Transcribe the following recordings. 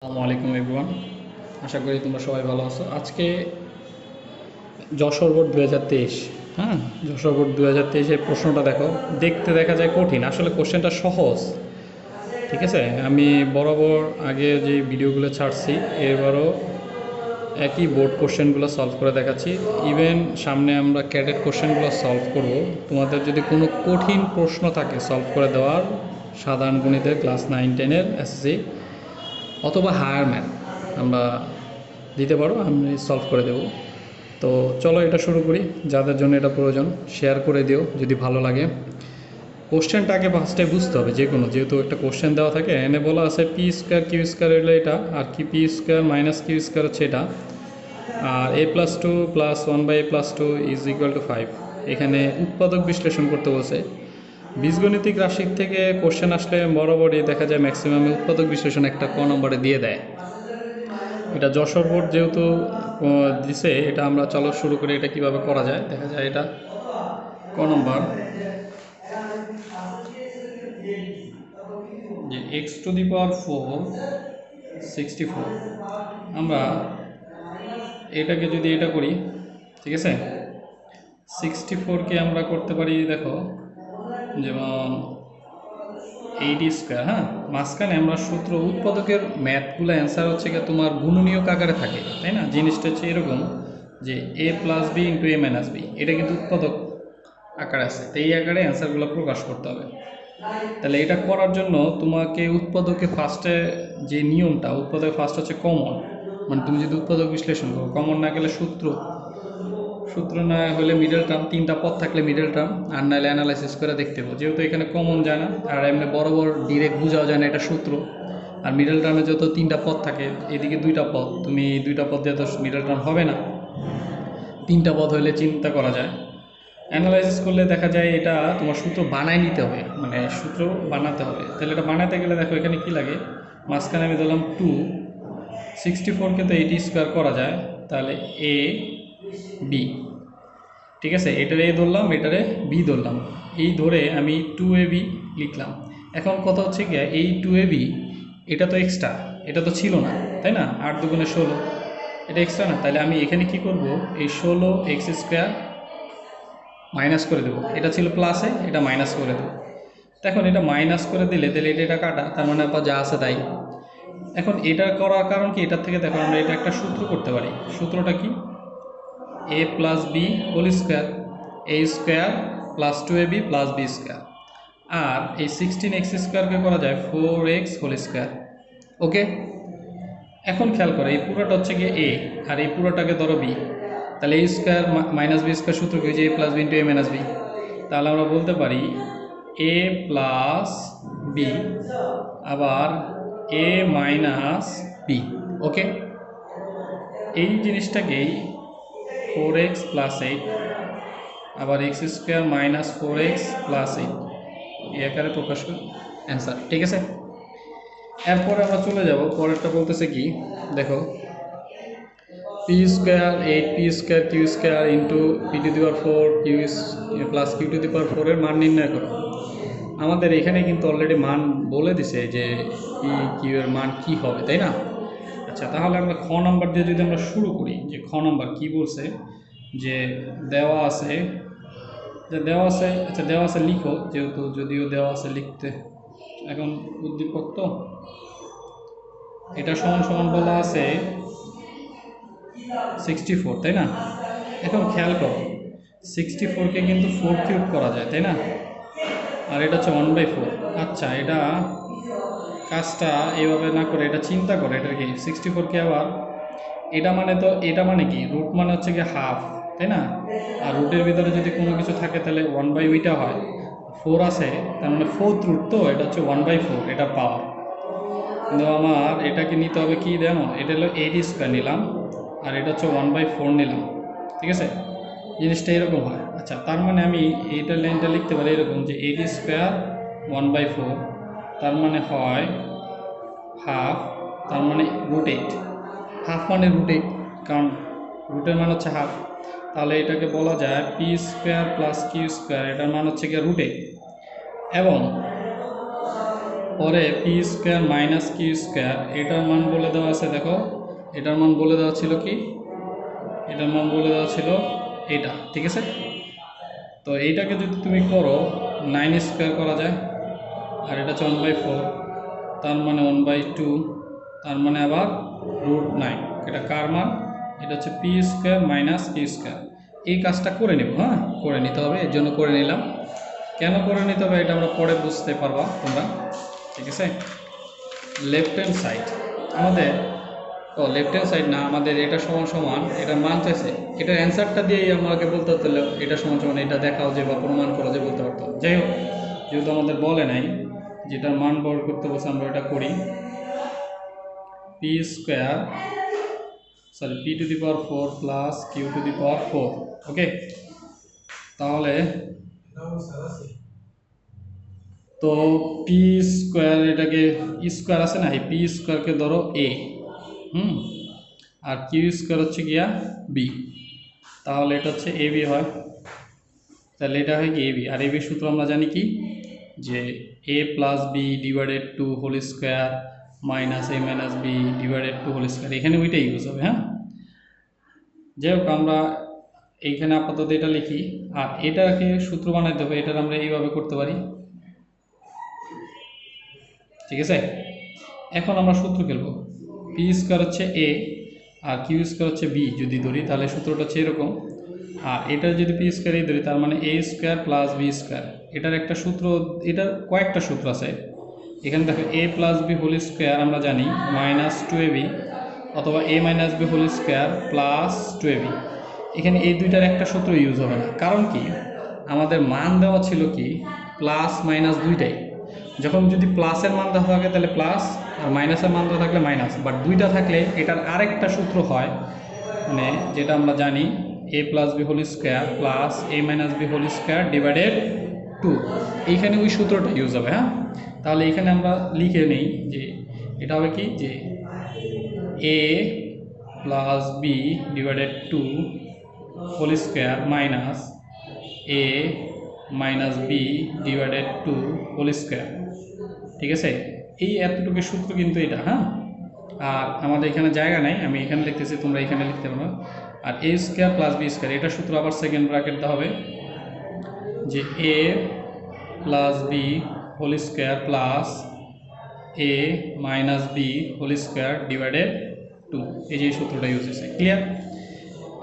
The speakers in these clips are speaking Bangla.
আসসালামু আলাইকুম এভরিওয়ান, আশা করি তোমরা সবাই ভালো আছো। আজকে যশোর বোর্ড 2023, হ্যাঁ, যশোর বোর্ড 2023-এর প্রশ্নটা দেখো। দেখতে দেখা যায় কঠিন, আসলে কোশ্চেনটা সহজ। ঠিক আছে, আমি বরাবর আগে যে ভিডিওগুলো ছাড়ছি এবারও একই বোর্ড কোশ্চেনগুলো সলভ করে দেখাচ্ছি। ইভেন সামনে আমরা ক্যাডেট কোশ্চেনগুলো সলভ করব। তোমাদের যদি কোনো কঠিন প্রশ্ন থাকে সলভ করে দেওয়ার, সাধারণ গণিতের ক্লাস 9-10-এর এসএসসি অথবা হায়ার ম্যাথ আমরা দিতে পারো, আমি সলভ করে দেব। তো চলো এটা শুরু করি। যাদের জন্য এটা প্রয়োজন শেয়ার করে দিও যদি ভালো লাগে। কোশ্চেনটাকে ফার্স্টে বুঝতে হবে, যে কোনো যেহেতু একটা কোশ্চেন দেওয়া থাকে, এনে বলা আছে পি স্কোয়ার কিউ স্কোয়ার হলো এটা, আর কি P square minus Q square হচ্ছে এটা, আর a+2 plus 1/a+2 is equal to 5। এখানে উৎপাদক বিশ্লেষণ করতে বলছে। বীজগণিতিক রাশির থেকে কোশ্চেন আসলে বরাবরই দেখা যায় ম্যাক্সিমামে উৎপাদক বিশ্লেষণ একটা ক নম্বরে দিয়ে দেয়। এটা যশোর বোর্ড যেহেতু দিছে, এটা আমরা চলো শুরু করে এটা কিভাবে করা যায় দেখা যায়। এটা ক নম্বর, যে x⁴ 64, আমরা এটাকে যদি এটা করি, ঠিক আছে, 64কে আমরা করতে পারি দেখো, যেমন 80², হ্যাঁ, মাঝখানে আমরা সূত্র উৎপাদকের ম্যাথগুলো অ্যান্সার হচ্ছে গিয়ে তোমার গুণনীয়ক আকারে থাকে, তাই না? জিনিসটা হচ্ছে এরকম যে a+b × a-b, এটা কিন্তু উৎপাদক আকারে আছে, তো এই আকারে অ্যান্সারগুলো প্রকাশ করতে হবে। তাহলে এটা করার জন্য তোমাকে উৎপাদকে ফার্স্টে যে নিয়মটা, উৎপাদকে ফার্স্ট হচ্ছে কমন, মানে তুমি যদি উৎপাদক বিশ্লেষণ করো, কমন না গেলে সূত্র না হলে মিডল টার্ম, তিনটা পদ থাকলে মিডল টার্ম, আর নাহলে অ্যানালাইসিস করে দেখতে হবে। যেহেতু এখানে কমন যায় না আর এমনি বরাবর ডিরেক্ট বোঝাও যায় না এটা সূত্র, আর মিডল টার্মে যত তিনটা পদ থাকে, এদিকে দুইটা পদ, তুমি দুইটা পদ দিয়ে তো মিডল টার্ম হবে না, তিনটা পদ হলে চিন্তা করা যায়। অ্যানালাইসিস করলে দেখা যায় এটা তোমার সূত্র বানায় নিতে হবে, মানে সূত্র বানাতে হবে। তাহলে এটা বানাতে গেলে দেখো এখানে কি লাগে, মাঝখানে আমি ধরলাম 2, 64কে তো 80² করা যায়, তাহলে a b, ঠিক আছে, এটারে এ ধরলাম, এটারে বি ধরলাম, এই ধরে আমি 2ab লিখলাম। এখন কথা হচ্ছে কি, এই 2ab এটা তো এক্সট্রা, এটা তো ছিল না, তাই না? 8 × 2 = 16, এটা এক্সট্রা না, তাহলে আমি এখানে কি করব, এই 16x² মাইনাস করে দেবো। এটা ছিল প্লাসে, এটা মাইনাস করে দেবো। এখন এটা মাইনাস করে দিলে তাহলে এটা কাটা, তার মানে আপনার যা আছে তাই। এখন এটা করার কারণ কি, এটার থেকে দেখো আমরা এটা একটা সূত্র করতে পারি। সূত্রটা কি, a+b² a² + 2ab + b², আর এই 16x² করা যায় 4x²। ওকে, এখন খেয়াল করে এই পুরোটা হচ্ছে গিয়ে a, আর এই পুরোটাকে ধরো b, তাহলে a² - b² সূত্র কি, যে a + b × a - b। তাহলে আমরা বলতে পারি a + b আবার a - b। ওকে, এই জিনিসটাকেই 4x + 8 আবার x² - 4x + 8 এই আকারে প্রকাশ করে অ্যান্সার। ঠিক আছে, এরপরে আমরা চলে যাব পরেরটা। বলতেছে কি দেখো, p² 8p² q² × p⁴ q + q⁴ এর মান নির্ণয় করো। আমাদের এখানে কিন্তু অলরেডি মান বলে দিছে যে পি কিউ এর মান কি হবে, তাই না? আচ্ছা, তাহলে আমরা খ নাম্বার দিয়ে যদি আমরা শুরু করি, যে খ নাম্বার কি বলছে, যে দেওয়া আছে, আচ্ছা দেওয়া আছে লিখো, যেহেতু যদিও দেওয়া আছে লিখতে এখন উদ্দীপক, তো এটা সমান সমান বলা আছে 64, তাই না? এখন খেয়াল করো, 64কে কিন্তু 4³ করা যায়, তাই না? আর এটা হচ্ছে 1/4। আচ্ছা, এটা কাজটা এইভাবে না করে এটা চিন্তা করে, এটা কি 64কে আবার এটা মানে, তো এটা মানে কি, রুট মানে হচ্ছে কি হাফ, তাই না? আর রুটের ভিতরে যদি কোনো কিছু থাকে তাহলে 1/ওইটা হয়, 4 আছে তার মানে 4th রুট, তো এটা হচ্ছে 1/4 এটা পাওয়ার। কিন্তু আমার এটাকে নিতে হবে কি জানো, এটা হলো 80² নিলাম, আর এটা হচ্ছে 1/4 নিলাম, ঠিক আছে? জিনিসটা এরকম হয়। আচ্ছা, তার মানে আমি এইটা লাইনটা লিখতে পারি এরকম, যে 80² 1/4, তার মানে হয় হাফ, তার মানে √8। হাফ মানে √8, কারণ রুটের মান হচ্ছে হাফ। তাহলে এটাকে বলা যায় p² + q², এটার মান হচ্ছে গিয়ে √8। এবং পরে P square minus Q square, এটার মান বলে দেওয়া আছে। দেখো এটার মান বলে দেওয়া ছিল কি, এটার মান বলে দেওয়া ছিল এটা, ঠিক আছে। তো এইটাকে যদি তুমি করো 9 স্কোয়ার করা যায়, আর এটা হচ্ছে 1/4, তার মানে 1/2, তার মানে আবার √9। এটা কার মান? এটা হচ্ছে P square minus Q square. এই কাজটা করে নেব, হ্যাঁ করে নিতে হবে, এর জন্য করে নিলাম। কেন করে নিতে হবে এটা আমরা পরে বুঝতে পারবা তোমরা, ঠিক আছে। লেফট হ্যান্ড সাইড আমাদের, লেফট হ্যান্ড সাইড না, আমাদের এটা সমান সমান, এটা মান চাইছে, এটার অ্যান্সারটা দিয়েই আমাকে বলতে হতো এটা সমান সমান, এটা দেখাও যে বা প্রমাণ করো যে বলতে পারতো। যাই হোক, যেহেতু আমাদের বলে নাই যেটার মান বের করতে বলছে, আমরা এটা করি। P square sorry P to the power 4 plus Q to the power 4, okay. তাহলে তো পি স্কোয়ার, এটাকে স্কোয়ার আছে না, এই পি স্কোয়ারকে ধরো এ, আর কিউ স্কোয়ার হচ্ছে গিয়া বি, তাহলে এটা হচ্ছে এ বি হয়। তাহলে এটা হয় কি A B, R A B সূত্র আমরা জানি কি, যে A plus B divided to whole square minus A minus B divided to whole square, এখানে ওইটাই ইউজ হবে, হ্যাঁ। যাই হোক, আমরা এইখানে আপাতত এটা লিখি, আর এটাকে সূত্র বানাইতে হবে, এটার আমরা এইভাবে করতে পারি, ঠিক আছে। এখন আমরা সূত্র খেলবো, পি স্কোয়ার হচ্ছে এ আর কিউ স্কোয়ার হচ্ছে বি যদি ধরি, তাহলে সূত্রটা হচ্ছে এরকম। আর এটার যদি পি স্কোয়ার এই ধরি, তার মানে A square plus B square. এটার একটা সূত্র, এটার কয়েকটা সূত্র আছে। এখানে দেখো A plus B whole square আমরা জানি মাইনাস 2ab, অথবা A minus B whole square plus 2ab। এখানে এই দুইটার একটা সূত্র ইউজ হবে না, কারণ কি আমাদের মান দেওয়া ছিল কি প্লাস মাইনাস দুইটাই। যখন যদি প্লাসের মান দেওয়া থাকে তাহলে প্লাস, আর মাইনাসের মান দেওয়া থাকলে মাইনাস, বাট দুইটা থাকলে এটার আরেকটা সূত্র হয়, মানে যেটা আমরা জানি A plus B whole square plus A minus B whole square divided 2। এইখানে ওই সূত্রটা ইউজ হবে, হ্যাঁ। তাহলে এখানে আমরা লিখে নিই যে এটা হবে কি, যে A plus B divided 2 whole square minus A minus B divided 2 whole square, ঠিক আছে। এই এতটুকু সূত্র কিন্তু এটা, হ্যাঁ। আর আমাদের এখানে জায়গা নাই, আমি এখানে লিখতেছি, তোমরা এখানে লিখতে পারো। আর A square plus B square, এটা সূত্র আবার সেকেন্ড ব্র্যাকেট দেওয়া হবে, যে A plus B whole square plus A minus B whole square divided 2, এই যে সূত্রটা ইউজ হয়েছে, ক্লিয়ার।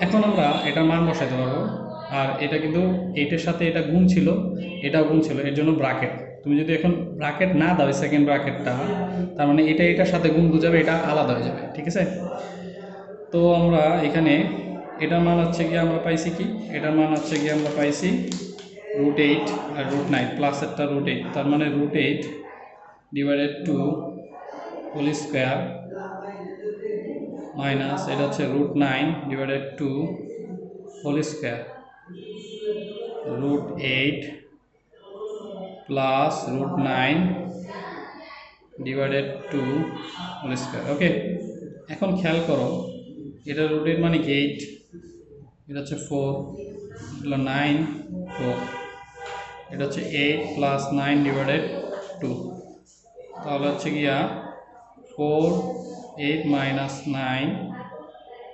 এখন আমরা এটার মান বসাতে পারবো, আর এটা কিন্তু এইটার সাথে এটা গুণ ছিল, এটাও গুণ ছিল, এর জন্য ব্র্যাকেট। তুমি যদি এখন ব্র্যাকেট না দাও সেকেন্ড ব্র্যাকেটটা, তার মানে এটা এটার সাথে গুণ বুঝাবে, এটা আলাদা হয়ে যাবে, ঠিক আছে। তো আমরা এখানে এটার মান হচ্ছে গিয়ে আমরা পাইছি কি, এটার মান হচ্ছে গিয়ে আমরা পাইছি √8 আর √9, প্লাসেরটা √8, তার মানে √8 ডিভাইডেড 2 হোল স্কোয়ার মাইনাস এটা হচ্ছে √9 divided 2 whole square, √8 plus √9 divided 2 whole square, okay. এখন খেয়াল করো, এটা √8 মানে কি 8, এটা হচ্ছে 4, এটা 9 4, এটা হচ্ছে 8 প্লাস 9 ডিভাইডেড 2, তাহলে হচ্ছে গিয়া 4 8 মাইনাস 9,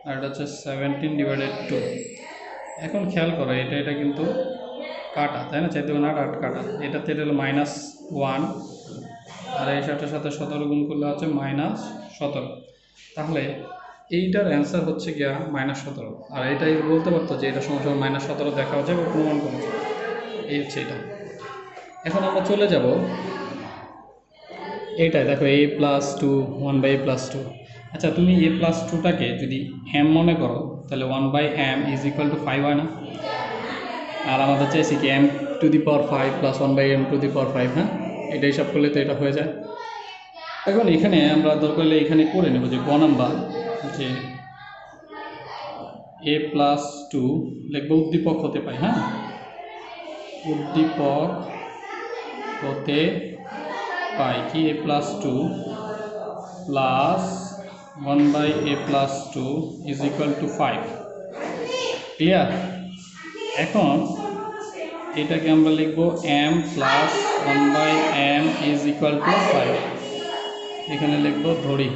আর এটা হচ্ছে 17 ডিভাইডেড 2। এখন খেয়াল করো, এটা কিন্তু কাটা, তাই না, চাইতে না 8 কাটা, এটাতে এটা হলো -1, আর এই সাথে 17 গুণ করলে হচ্ছে -17। তাহলে এইটার অ্যান্সার হচ্ছে গিয়া -17, আর এটাই বলতে পারতো যে এটা সমান -17 দেখা যাবে বা প্রমাণ করা যাবে, এই হচ্ছে এটা। এখন আমরা চলে যাব এইটাই, দেখো a প্লাস 2 1/a+2। আচ্ছা, তুমি a+2টাকে যদি m মনে করো, তাহলে 1/m = 5 হয় না? আর আমাদের চাইছি কি m⁵ প্লাস 1/m⁵, হ্যাঁ, এটা হিসাব করলে তো এটা হয়ে যায়। এখন এখানে আমরা দরকার হলে এখানে করে নেব যে গ নাম্বার, যে a+2 লিখবো উদ্দীপক হতে পাই, হ্যাঁ, উদ্দীপক হতে পাই কি a+2 প্লাস 1/a+2 = 5, ক্লিয়ার। এখন এটাকে আমরা লিখব m plus 1/m is equal to 5। এখানে লিখব ধরি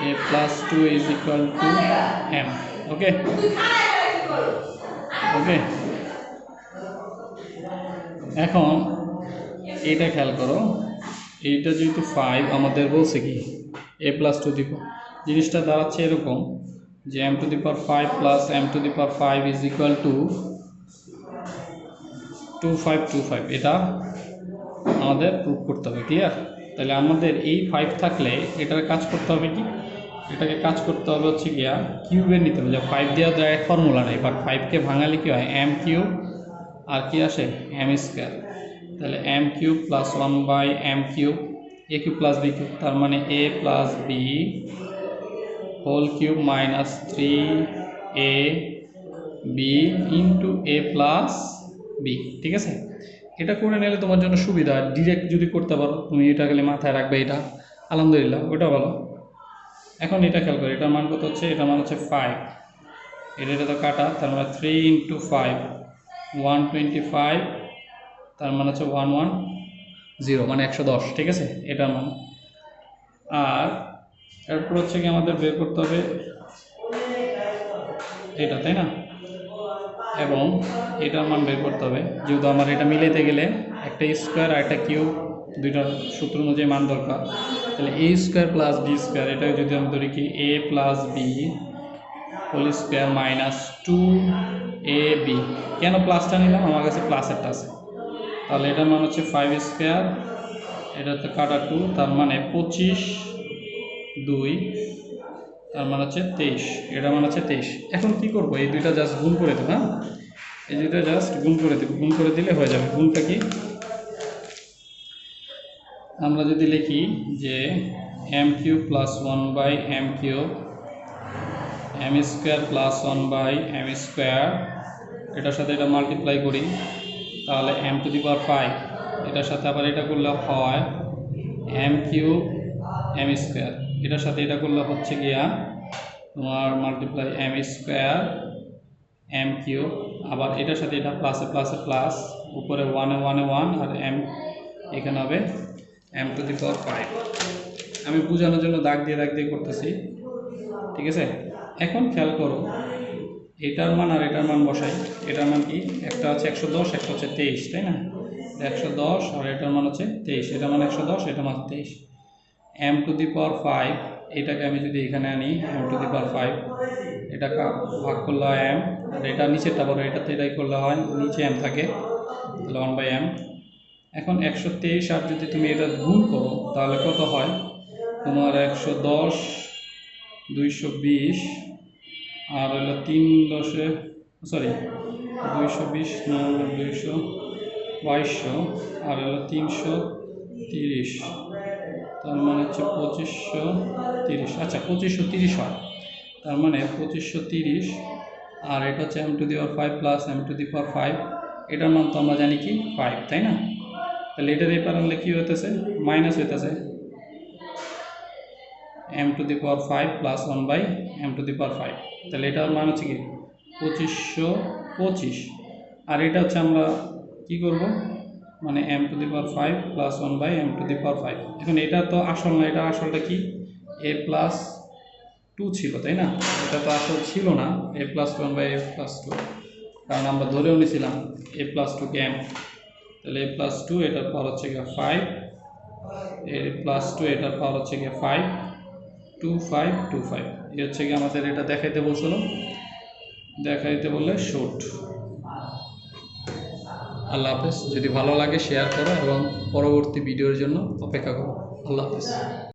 a+2 is equal two m। ওকে ওকে, এখন এইটা খেয়াল করো, এইটা যেহেতু 5 আমাদের বলছে কি a+2 দিব, জিনিসটা দাঁড়াচ্ছে এরকম যে m⁵ plus m⁵ is equal two 2525। এটা আমাদের প্রুভ করতে হবে। ক্লিয়ার? তাহলে আমাদের এই 5 থাকলে এটার কাজ করতে হবে কি, এটাকে কাজ করতে হবে হচ্ছে গিয়া কিউবের নিতে হবে। যে 5 দেওয়া ডাইরেক্ট ফর্মুলা নেই, বাট 5কে ভাঙালে কী হয়, m কিউব আর কি আসে m²। তাহলে m³ plus 1/m³ a³ plus b³ তার মানে a plus b whole cube minus 3ab into a plus b। ঠিক আছে, এটা করে নিলে তোমার জন্য সুবিধা। ডিরেক্ট যদি করতে পারো তুমি, এটা খালি মাথায় রাখবে, এটা আলহামদুলিল্লাহ, ওটা ভালো। এখন এটা খেয়াল করো, এটার মান কত হচ্ছে, এটার মান হচ্ছে 5, এটা তো কাটা, তার মানে 3 × 5 125, তার মানে হচ্ছে 110 মানে 110। ঠিক আছে, এটার মান। আর এরপর হচ্ছে কি আমাদের বের করতে হবে এটা, তাই না? এবং এটার মান বের করতে হবে, যেহেতু আমার এটা মিলাইতে গেলে একটা স্কোয়ার আর একটা কিউব, দুইটার সূত্র অনুযায়ী মান দরকার। তাহলে a² প্লাস b², এটা যদি আমি ধরি কি a plus B whole square minus 2ab। কেন প্লাসটা নিলাম, আমার কাছে প্লাসেরটা আছে। তাহলে এটার মান হচ্ছে 5², এটাতে কাটা 2, তার মানে 25×2, তার মানে হচ্ছে 23, এটার মান হচ্ছে 23। এখন কি করব, এই দুইটা জাস্ট গুণ করে দেবো। হ্যাঁ, এই দুইটা জাস্ট গুণ করে দেবো, গুণ করে দিলে হয়ে যাবে। গুণটা কি, আমরা যদি লিখি যে m³ plus 1/m³ m² plus 1/m², এটার সাথে এটা মাল্টিপ্লাই করি, তাহলে m⁵ এটার সাথে আবার এটা করলে হয় m³ m², এটার সাথে এটা করলে হচ্ছে গিয়া তোমার মাল্টিপ্লাই m² m³, আবার এটার সাথে এটা প্লাসে প্লাসে প্লাস, উপরে 1 1 1 আর m এখানে হবে m⁵। আমি বোঝানোর জন্য দাগ দিয়ে করতেছি। ঠিক আছে, এখন খেয়াল করো, এটার মান আর এটার মান বসাই। এটার মান কি, একটা হচ্ছে 110, একটা হচ্ছে 23, তাই না? 110 আর এটার মান হচ্ছে 23, এটার মান 110, এটার মান 23। m⁵, এটাকে আমি যদি এখানে আনি m⁵, এটা ভাগ করলে হয় m, আর এটা নিচেরটা বড়, এটাতে এটাই করলে হয় নিচে m থাকে, তাহলে 1/m। এখন 123 আর যদি তুমি এটা গুণ করো তাহলে কত হয়, তোমার 110 220 আর হলো 3×10 সরি 220 200 আর হলো 330, তার মানে হচ্ছে 2530। আচ্ছা 2530 হয়, তার মানে 2530, আর এটা হচ্ছে m⁵ প্লাস m⁵, এটার মান তো আমরা জানি কি 5, তাই না? তাহলে এটা দিয়ে পারলে কী হইতেছে, মাইনাস হইতেছে m⁵ প্লাস 1/m⁵। তাহলে এটার মান হচ্ছে কি 2525, আর এটা হচ্ছে আমরা কি করব, মানে m⁵ প্লাস 1/m⁵। এখন এটা তো আসল না, এটা আসলটা কি a+2 ছিল, তাই না? এটা তো আসল ছিল না a+2 1/a+2, কারণ আমরা ধরেও নিয়েছিলাম a+2 কে m। তাহলে a+2 এটার পাওয়ার হচ্ছে গিয়ে 5, a+2 এটার পাওয়ার হচ্ছে গিয়ে 5 2525। এই হচ্ছে গিয়ে আমাদের এটা দেখাইতে বলছিল, দেখাইতে বললে শুট। আল্লাহ হাফেজ। যদি ভালো লাগে শেয়ার করো এবং পরবর্তী ভিডিওর জন্য অপেক্ষা করো। আল্লাহ হাফেজ।